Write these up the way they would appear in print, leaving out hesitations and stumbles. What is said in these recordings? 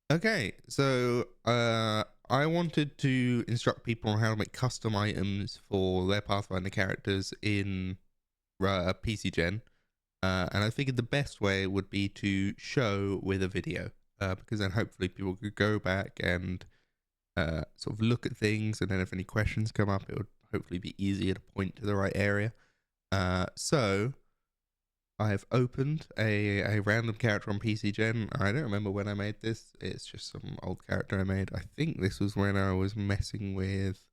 Okay, so I wanted to instruct people on how to make custom items for their Pathfinder characters in PCGen, and I figured the best way would be to show with a video, because then hopefully people could go back and sort of look at things, and then if any questions come up, it would hopefully be easier to point to the right area. So I've opened a random character on PCGen. I don't remember when I made this. It's just some old character I made. I think this was when I was messing with.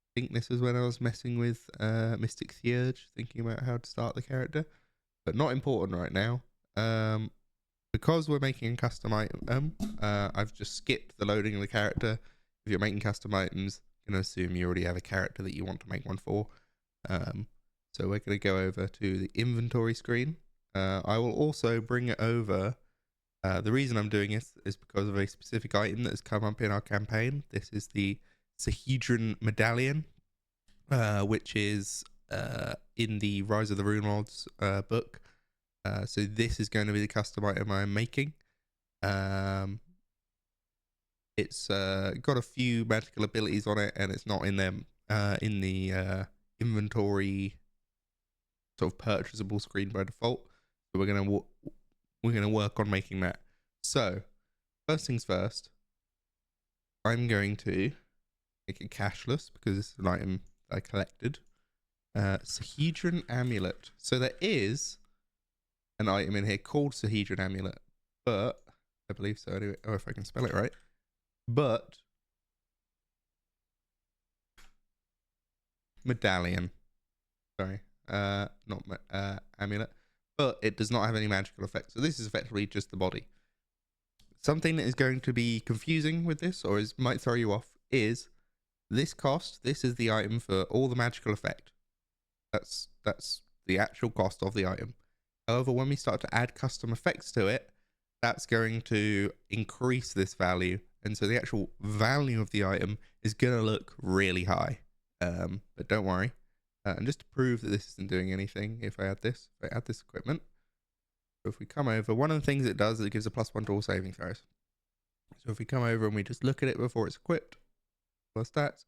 I think this was when I was messing with Mystic Theurge, thinking about how to start the character, but not important right now. Because we're making a custom item, I've just skipped the loading of the character. If you're making custom items, you can assume you already have a character that you want to make one for. So we're going to go over to the inventory screen. I will also bring it over. The reason I'm doing this is because of a specific item that has come up in our campaign. This is the Sahedron Medallion, which is in the Rise of the Rune Lords book. So this is going to be the custom item I'm making. It's got a few magical abilities on it, and it's not in them in the inventory sort of purchasable screen by default. So we're gonna work on making that. So first things first, I'm going to make it cashless because it's an item I collected. Sahedron Amulet. So there is an item in here called Sahedron Amulet, but I believe so anyway. Oh, if I can spell it right. But medallion. Sorry. Not amulet. But it does not have any magical effects. So this is effectively just the body. Something that is going to be confusing with this, or might throw you off, is this cost. This is the item for all the magical effect. That's the actual cost of the item. However, when we start to add custom effects to it, that's going to increase this value, and so the actual value of the item is going to look really high. But don't worry. And just to prove that this isn't doing anything, if I add this equipment, so if we come over, one of the things it does is it gives a +1 to all saving throws. So if we come over and we just look at it before it's equipped, plus stats,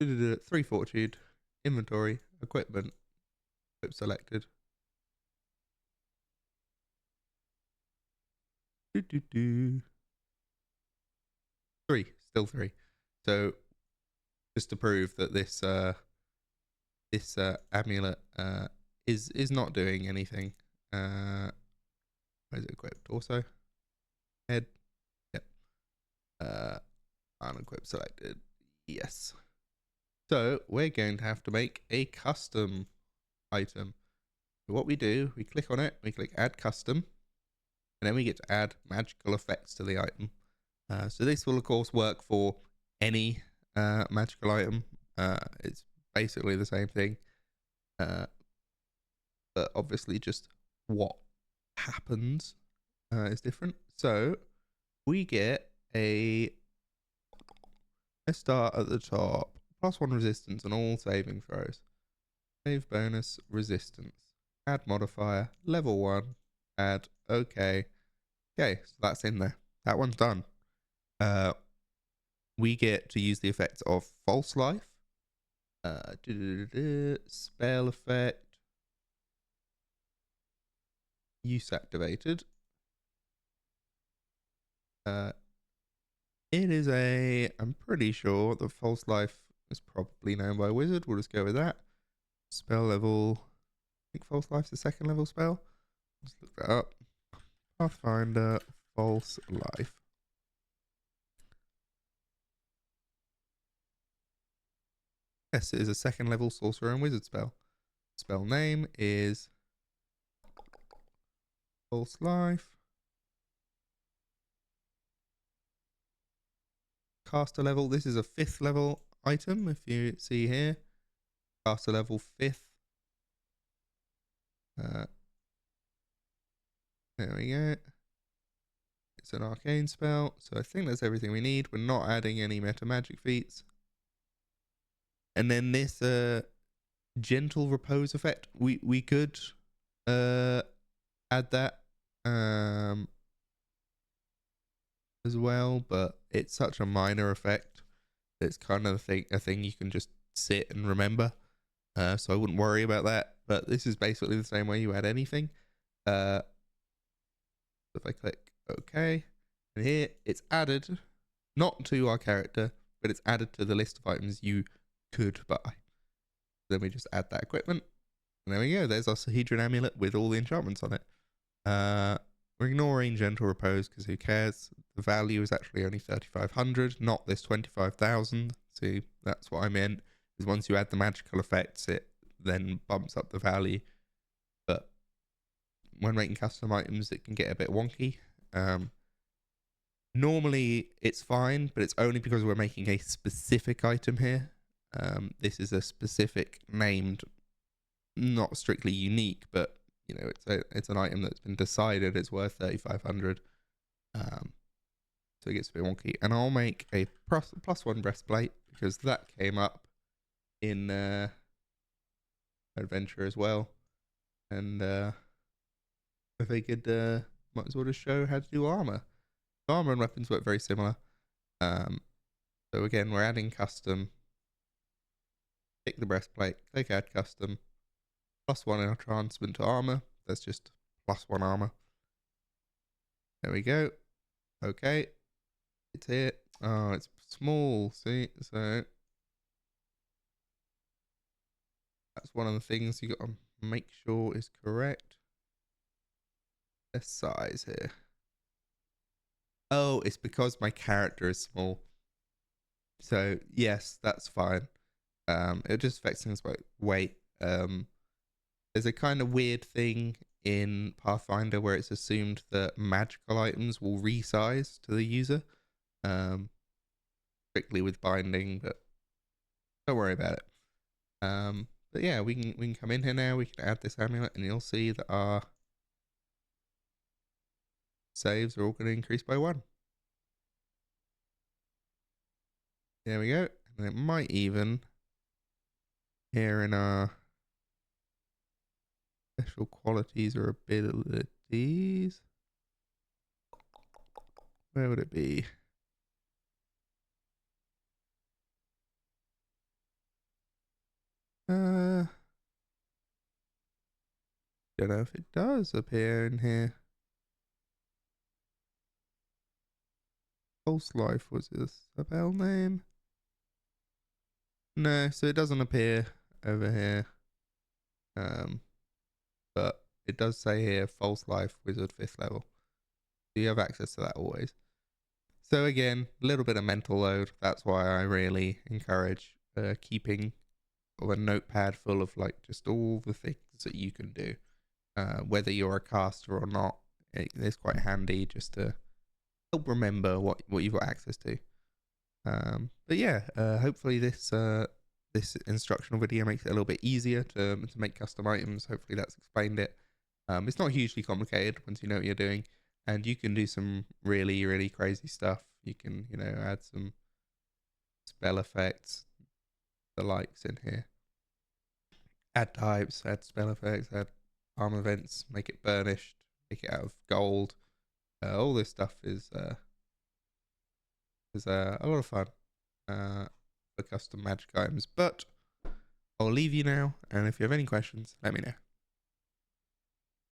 3 fortitude, inventory, equipment, equip selected. 3, still 3. So just to prove that this amulet is not doing anything. Where is it equipped? Also, head. Yep. Unequipped selected. Yes. So we're going to have to make a custom item. So what we do, we click on it, we click add custom, and then we get to add magical effects to the item. So this will of course work for any magical item. It's basically the same thing, but obviously just what happens is different. So we get let's start at the top. +1 resistance on all saving throws. Save bonus resistance. Add modifier. Level 1. Add. Okay. Okay, so that's in there. That one's done. We get to use the effects of false life. Spell effect. Use activated. It is I'm pretty sure the false life is probably known by wizard. We'll just go with that. Spell level. I think false life's the 2nd level spell. Let's look that up. Pathfinder false life. Yes, it is a 2nd level sorcerer and wizard spell. Spell name is false life. Caster level. This is a 5th level item. If you see here, caster level 5th. There we go. It's an arcane spell, so I think that's everything we need. We're not adding any meta magic feats. And then this gentle repose effect, we could add that. as well, but it's such a minor effect. It's kind of a thing you can just sit and remember. So I wouldn't worry about that. But this is basically the same way you add anything. If I click OK, and here it's added, not to our character, but it's added to the list of items you could buy. Then we just add that equipment, and there we go. There's our Sahedron amulet with all the enchantments on it. We're ignoring Gentle Repose because who cares? The value is actually only 3,500, not this 25,000. See, that's what I meant. Is once you add the magical effects, it then bumps up the value. But when making custom items, it can get a bit wonky. Normally, it's fine, but it's only because we're making a specific item here. This is a specific named, not strictly unique, but you know, it's an item that's been decided it's worth 3,500. So it gets a bit wonky. And I'll make a +1 breastplate because that came up in adventure as well. And I figured might as well just show how to do armor. Armor and weapons work very similar. So again, we're adding custom. Pick the breastplate, click add custom. +1 enhancement to armor. That's just +1 armor. There we go. Okay. It's here. Oh, it's small. See? So that's one of the things you got to make sure is correct. The size here. Oh, it's because my character is small. So yes, that's fine. It just affects things like weight. There's a kind of weird thing in Pathfinder where it's assumed that magical items will resize to the user, strictly with binding, but don't worry about it. But yeah, we can come in here now. We can add this amulet, and you'll see that our saves are all going to increase by 1. There we go. And it might even here in our special qualities or abilities. Where would it be? Don't know if it does appear in here. False Life was a spell name. No, so it doesn't appear over here. But it does say here False Life Wizard 5th level. So you have access to that always. So again, a little bit of mental load. That's why I really encourage keeping a notepad full of like just all the things that you can do. Whether you're a caster or not, it's quite handy just to help remember what you've got access to. But yeah, hopefully this instructional video makes it a little bit easier to make custom items. Hopefully that's explained it. It's not hugely complicated once you know what you're doing, and you can do some really crazy stuff. You can, you know, add some spell effects, the likes in here. Add types, add spell effects, add armor events, make it burnished, make it out of gold. All this stuff is a lot of fun for custom magic items. But I'll leave you now, and if you have any questions, let me know.